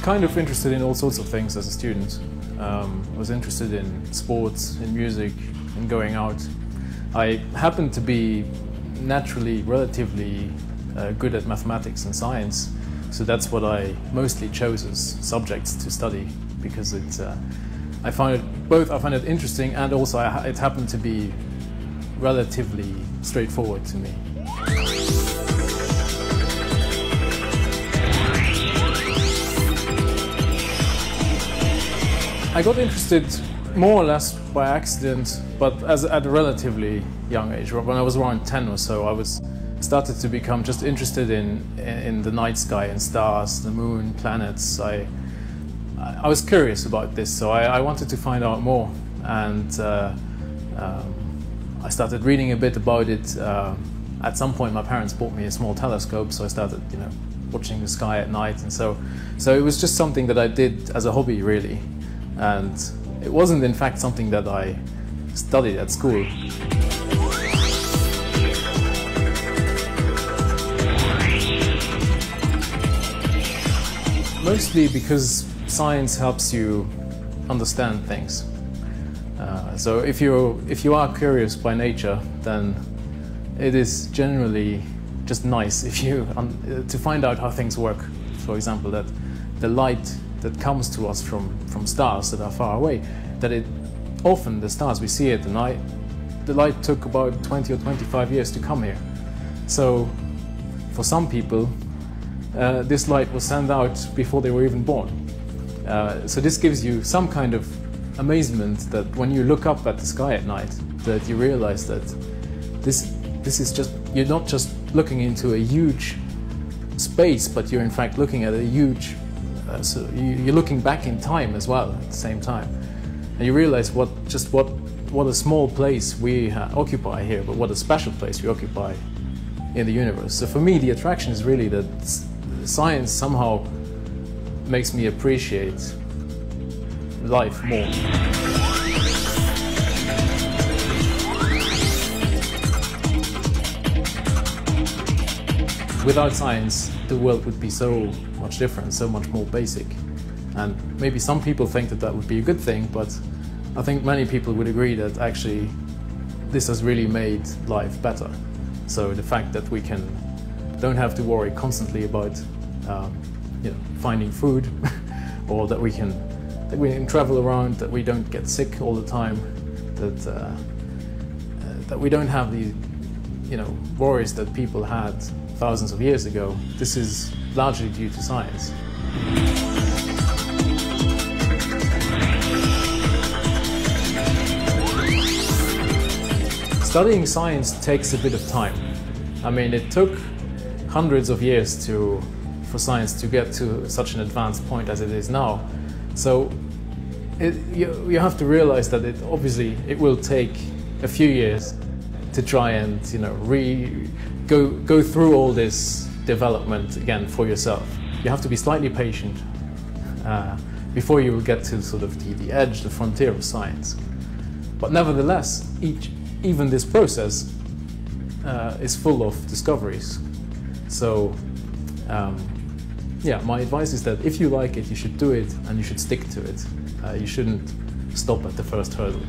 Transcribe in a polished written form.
kind of interested in all sorts of things as a student. I was interested in sports, in music, in going out. I happened to be naturally relatively good at mathematics and science, so that's what I mostly chose as subjects to study, because I find it interesting, and also it happened to be relatively straightforward to me. I got interested more or less by accident, but at a relatively young age. When I was around 10 or so, I started to become just interested in the night sky and stars, the moon, planets. I was curious about this, so I wanted to find out more, and I started reading a bit about it. At some point, my parents bought me a small telescope, so I started, watching the sky at night, and so it was just something that I did as a hobby, really. And it wasn't, in fact, something that I studied at school. Mostly because science helps you understand things. So if you are curious by nature, then it is generally just nice to find out how things work. For example, that the light that comes to us from stars that are far away, often the stars we see at the night, the light took about 20 or 25 years to come here. So for some people, this light was sent out before they were even born. So this gives you some kind of amazement that when you look up at the sky at night, that you realize that this is just, you're not just looking into a huge space, but you're in fact looking at a huge, so you're looking back in time as well at the same time. And you realize what a small place we occupy here, but what a special place we occupy in the universe. So for me, the attraction is really that science somehow makes me appreciate life more. Without science, the world would be so much different, so much more basic. And maybe some people think that would be a good thing, but I think many people would agree that actually this has really made life better. So the fact that we don't have to worry constantly about finding food, or that we can travel around, that we don't get sick all the time, that we don't have the worries that people had thousands of years ago. This is largely due to science. Studying science takes a bit of time. I mean, it took hundreds of years for science to get to such an advanced point as it is now. So you have to realize that obviously it will take a few years to try and go through all this development again for yourself. You have to be slightly patient before you will get to sort of the edge, the frontier of science. But nevertheless, even this process is full of discoveries. So yeah, my advice is that if you like it, you should do it, and you should stick to it. You shouldn't stop at the first hurdle.